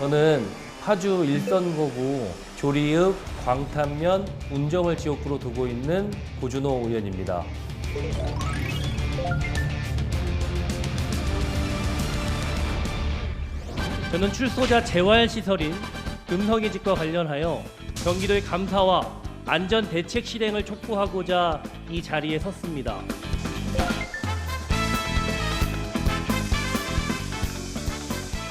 저는 파주 일선거구 조리읍 광탄면 운정을 지역구로 두고 있는 고준호 의원입니다. 저는 출소자 재활시설인 금성이직과 관련하여 경기도의 감사와 안전 대책 실행을 촉구하고자 이 자리에 섰습니다.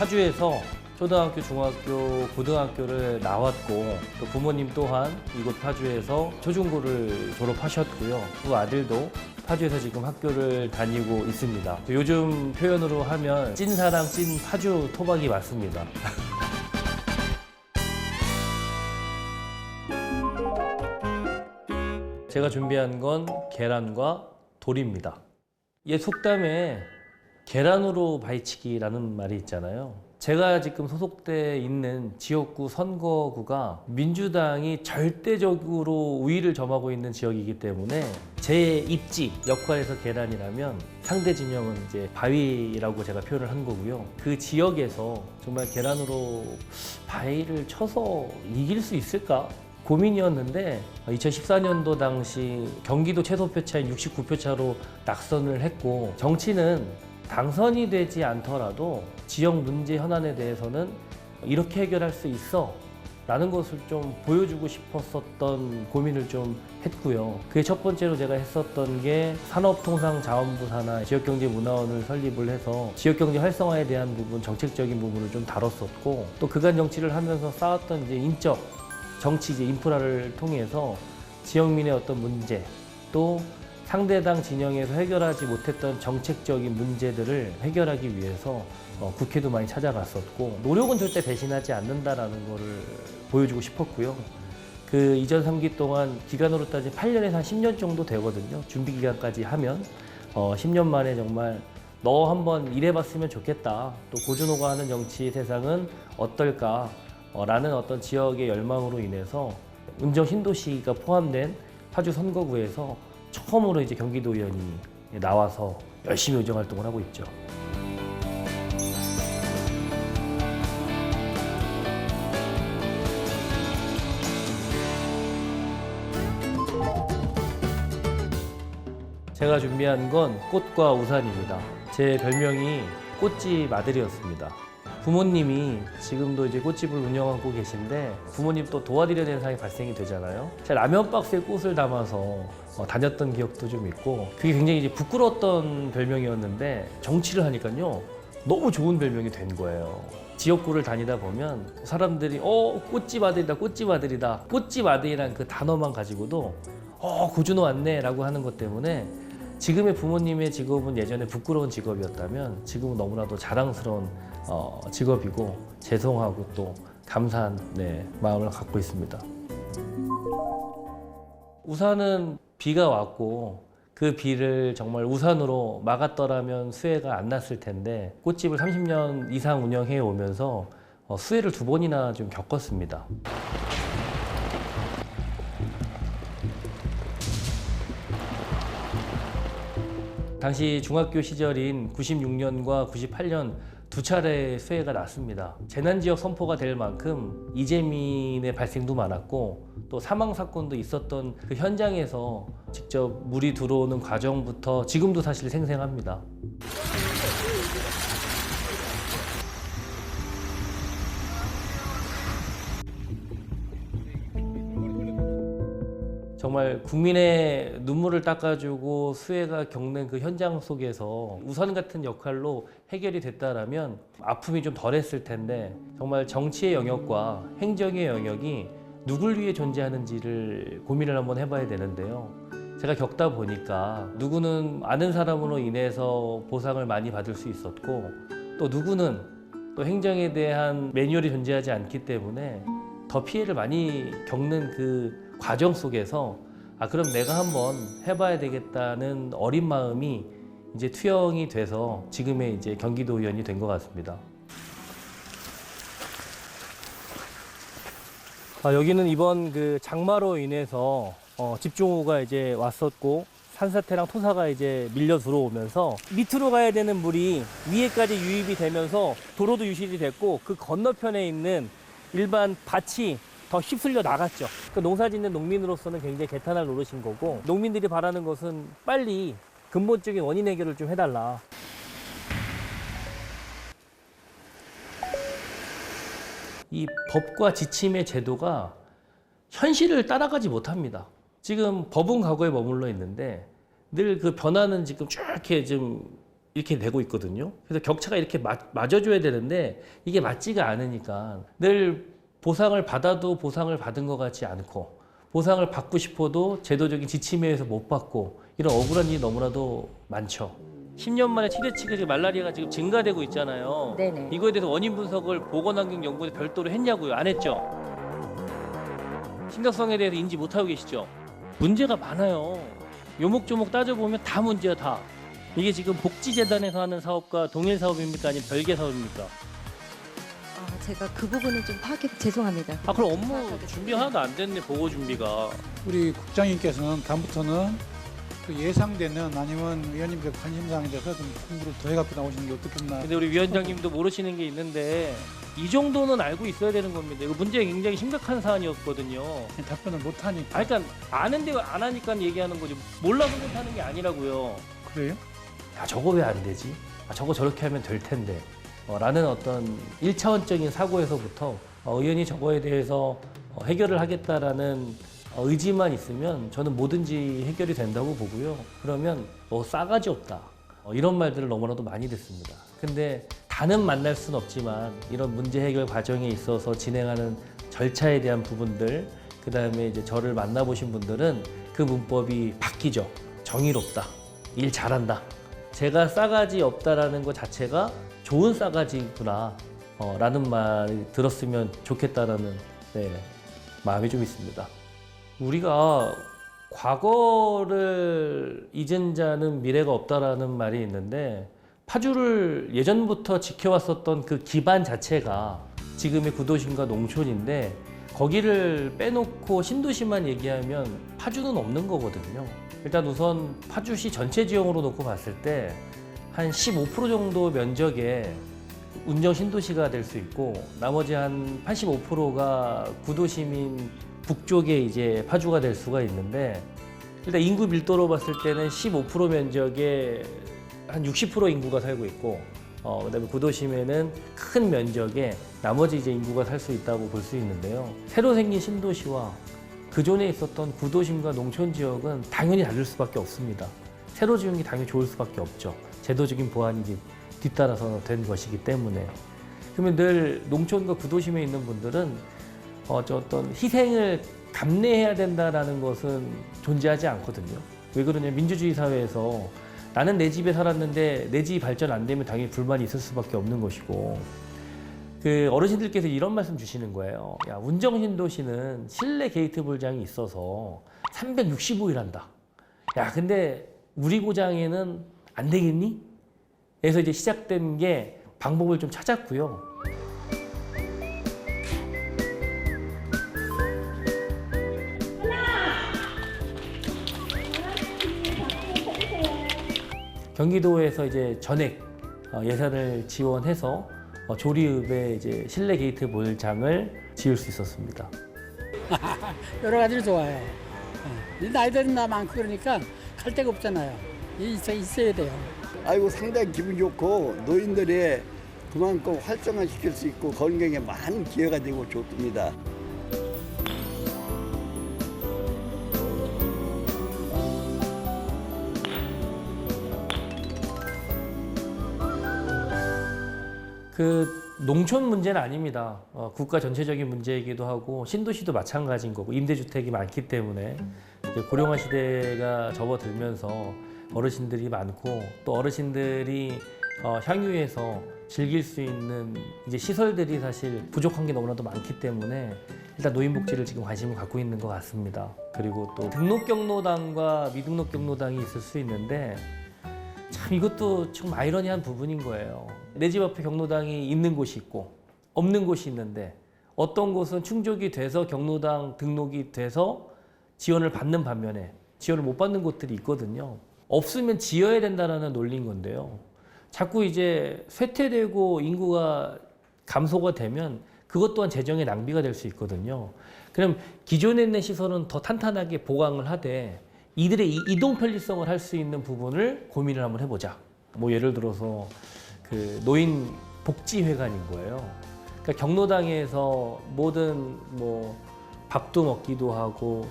파주에서 초등학교, 중학교, 고등학교를 나왔고 또 부모님 또한 이곳 파주에서 초중고를 졸업하셨고요. 그 아들도 파주에서 지금 학교를 다니고 있습니다. 요즘 표현으로 하면 찐사랑 찐 파주 토박이 맞습니다. 제가 준비한 건 계란과 돌입니다. 이 속담에 계란으로 바위치기라는 말이 있잖아요. 제가 지금 소속돼 있는 지역구 선거구가 민주당이 절대적으로 우위를 점하고 있는 지역이기 때문에 제 입지 역할에서 계란이라면 상대 진영은 이제 바위라고 제가 표현을 한 거고요. 그 지역에서 정말 계란으로 바위를 쳐서 이길 수 있을까? 고민이었는데 2014년도 당시 경기도 최소표 차인 69표 차로 낙선을 했고 정치는 당선이 되지 않더라도 지역 문제 현안에 대해서는 이렇게 해결할 수 있어 라는 것을 좀 보여주고 싶었었던 고민을 좀 했고요. 그게 첫 번째로 제가 했었던 게 산업통상자원부 산하 지역경제문화원을 설립을 해서 지역경제 활성화에 대한 부분, 정책적인 부분을 좀 다뤘었고 또 그간 정치를 하면서 쌓았던 이제 인적, 정치 이제 인프라를 통해서 지역민의 어떤 문제 또 상대당 진영에서 해결하지 못했던 정책적인 문제들을 해결하기 위해서 국회도 많이 찾아갔었고 노력은 절대 배신하지 않는다라는 거를 보여주고 싶었고요. 그 이전 3기 동안 기간으로 따지면 8년에서 한 10년 정도 되거든요. 준비 기간까지 하면 10년 만에 정말 너 한번 일해봤으면 좋겠다. 또 고준호가 하는 정치 세상은 어떨까? 라는 어떤 지역의 열망으로 인해서 운정 신도시가 포함된 파주 선거구에서 처음으로 이제 경기도 의원이 나와서 열심히 의정 활동을 하고 있죠. 제가 준비한 건 꽃과 우산입니다. 제 별명이 꽃집 아들이었습니다. 부모님이 지금도 이제 꽃집을 운영하고 계신데 부모님 또 도와드려야 되는 상황이 발생이 되잖아요. 제가 라면 박스에 꽃을 담아서 다녔던 기억도 좀 있고 그게 굉장히 이제 부끄러웠던 별명이었는데 정치를 하니까요 너무 좋은 별명이 된 거예요. 지역구를 다니다 보면 사람들이 꽃집 아들이다 꽃집 아들이다 꽃집 아들이란 그 단어만 가지고도 고준호 왔네 라고 하는 것 때문에 지금의 부모님의 직업은 예전에 부끄러운 직업이었다면 지금은 너무나도 자랑스러운 직업이고 죄송하고 또 감사한 마음을 갖고 있습니다. 우산은 비가 왔고 그 비를 정말 우산으로 막았더라면 수해가 안 났을 텐데 꽃집을 30년 이상 운영해 오면서 수해를 2번이나 좀 겪었습니다. 당시 중학교 시절인 96년과 98년 2차례 수해가 났습니다. 재난지역 선포가 될 만큼 이재민의 발생도 많았고 또 사망 사건도 있었던 그 현장에서 직접 물이 들어오는 과정부터 지금도 사실 생생합니다. 정말 국민의 눈물을 닦아주고 수해가 겪는 그 현장 속에서 우산 같은 역할로 해결이 됐다라면 아픔이 좀 덜했을 텐데 정말 정치의 영역과 행정의 영역이 누굴 위해 존재하는지를 고민을 한번 해봐야 되는데요. 제가 겪다 보니까 누구는 아는 사람으로 인해서 보상을 많이 받을 수 있었고 또 누구는 또 행정에 대한 매뉴얼이 존재하지 않기 때문에 더 피해를 많이 겪는 그 과정 속에서 그럼 내가 한번 해봐야 되겠다는 어린 마음이 이제 투영이 돼서 지금의 이제 경기도 의원이 된 것 같습니다. 여기는 이번 그 장마로 인해서 집중호우가 이제 왔었고 산사태랑 토사가 이제 밀려 들어오면서 밑으로 가야 되는 물이 위에까지 유입이 되면서 도로도 유실이 됐고 그 건너편에 있는 일반 밭이 더 휩쓸려 나갔죠. 그 농사 짓는 농민으로서는 굉장히 개탄할 노릇인 거고 농민들이 바라는 것은 빨리 근본적인 원인 해결을 좀 해달라. 이 법과 지침의 제도가 현실을 따라가지 못합니다. 지금 법은 과거에 머물러 있는데 늘 그 변화는 지금 쭉 이렇게 좀 이렇게 되고 있거든요. 그래서 격차가 이렇게 맞아줘야 되는데 이게 맞지가 않으니까 늘 보상을 받아도 보상을 받은 것 같지 않고 보상을 받고 싶어도 제도적인 지침에 의해서 못 받고 이런 억울한 일이 너무나도 많죠. 10년 만에 최대치가 지금 말라리아가 지금 증가되고 있잖아요. 네네. 이거에 대해서 원인 분석을 보건환경연구원에 별도로 했냐고요? 안 했죠? 심각성에 대해서 인지 못하고 계시죠? 문제가 많아요. 요목조목 따져보면 다 문제야, 다. 이게 지금 복지재단에서 하는 사업과 동일 사업입니까? 아니면 별개 사업입니까? 제가 그 부분은 좀 파악해 죄송합니다. 아, 그럼 업무 준비 하나도 안 됐네, 보고 준비가. 우리 국장님께서는 다음부터는 그 예상되는 아니면 위원님들 관심사항에 대해서 좀 공부를 더 해갖고 나오시는 게 어떻겠나. 근데 우리 위원장님도 모르시는 게 있는데 이 정도는 알고 있어야 되는 겁니다. 이거 문제가 굉장히 심각한 사안이었거든요. 답변을 못하니까. 그러니까 아는데 안 하니까 얘기하는 거지. 몰라서 못하는 게 아니라고요. 그래요? 야, 저거 왜 안 되지? 아, 저거 저렇게 하면 될 텐데. 라는 어떤 1차원적인 사고에서부터 의원이 저거에 대해서 해결을 하겠다라는 의지만 있으면 저는 뭐든지 해결이 된다고 보고요. 그러면 싸가지 없다. 이런 말들을 너무나도 많이 듣습니다. 근데 다는 만날 수는 없지만 이런 문제 해결 과정에 있어서 진행하는 절차에 대한 부분들, 그 다음에 이제 저를 만나보신 분들은 그 문법이 바뀌죠. 정의롭다. 일 잘한다. 제가 싸가지 없다라는 것 자체가 좋은 싸가지구나 라는 말이 들었으면 좋겠다라는 마음이 좀 있습니다. 우리가 과거를 잊은 자는 미래가 없다라는 말이 있는데 파주를 예전부터 지켜왔었던 그 기반 자체가 지금의 구도심과 농촌인데 거기를 빼놓고 신도시만 얘기하면 파주는 없는 거거든요. 일단 우선 파주시 전체 지형으로 놓고 봤을 때 한 15% 정도 면적의 운정 신도시가 될 수 있고 나머지 한 85%가 구도심인 북쪽에 이제 파주가 될 수가 있는데 일단 인구 밀도로 봤을 때는 15% 면적에 한 60% 인구가 살고 있고 그다음에 구도심에는 큰 면적에 나머지 이제 인구가 살 수 있다고 볼 수 있는데요. 새로 생긴 신도시와 그전에 있었던 구도심과 농촌 지역은 당연히 다를 수밖에 없습니다. 새로 지은 게 당연히 좋을 수밖에 없죠. 제도적인 보완이 뒤따라서 된 것이기 때문에. 그러면 늘 농촌과 구도심에 있는 분들은 어떤 희생을 감내해야 된다라는 것은 존재하지 않거든요. 왜 그러냐? 민주주의 사회에서 나는 내 집에 살았는데 내 집이 발전 안 되면 당연히 불만이 있을 수밖에 없는 것이고 그 어르신들께서 이런 말씀 주시는 거예요. 야, 운정신도시는 실내 게이트 볼장이 있어서 365일 한다. 야, 근데 우리 고장에는 안 되겠니? 그래서 이제 시작된 게 방법을 좀 찾았고요. 경기도에서 이제 전액 예산을 지원해서 조리읍에 이제 실내 게이트 볼장을 지을 수 있었습니다. 여러 가지로 좋아요. 나이 드는 나 많고 그러니까 갈 데가 없잖아요. 있어야 돼요. 아이고 상당히 기분 좋고 노인들이 그만큼 활성화시킬 수 있고 건강에 많은 기회가 되고 좋습니다. 그 농촌 문제는 아닙니다. 국가 전체적인 문제이기도 하고 신도시도 마찬가지인 거고 임대주택이 많기 때문에 이제 고령화 시대가 접어들면서 어르신들이 많고 또 어르신들이 향유에서 즐길 수 있는 이제 시설들이 사실 부족한 게 너무나도 많기 때문에 일단 노인복지를 지금 관심을 갖고 있는 것 같습니다. 그리고 또 등록 경로당과 미등록 경로당이 있을 수 있는데 참 이것도 좀 아이러니한 부분인 거예요. 내 집 앞에 경로당이 있는 곳이 있고 없는 곳이 있는데 어떤 곳은 충족이 돼서 경로당 등록이 돼서 지원을 받는 반면에 지원을 못 받는 곳들이 있거든요. 없으면 지어야 된다라는 논리인 건데요. 자꾸 이제 쇠퇴되고 인구가 감소가 되면 그것 또한 재정의 낭비가 될 수 있거든요. 그럼 기존에 있는 시설은 더 탄탄하게 보강을 하되 이들의 이동 편리성을 할 수 있는 부분을 고민을 한번 해보자. 뭐 예를 들어서 그 노인 복지회관인 거예요. 그러니까 경로당에서 모든 뭐 밥도 먹기도 하고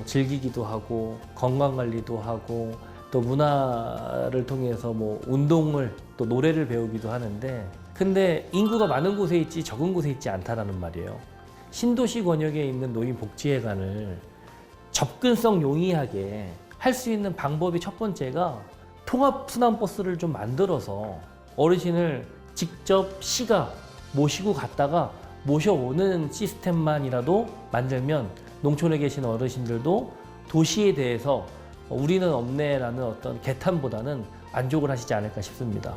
즐기기도 하고 건강 관리도 하고 또 문화를 통해서 뭐 운동을 또 노래를 배우기도 하는데 근데 인구가 많은 곳에 있지 적은 곳에 있지 않다라는 말이에요. 신도시 권역에 있는 노인 복지회관을 접근성 용이하게 할 수 있는 방법이 첫 번째가 통합 순환버스를 좀 만들어서 어르신을 직접 시가 모시고 갔다가 모셔오는 시스템만이라도 만들면 농촌에 계신 어르신들도 도시에 대해서 우리는 없네라는 어떤 개탄보다는 만족을 하시지 않을까 싶습니다.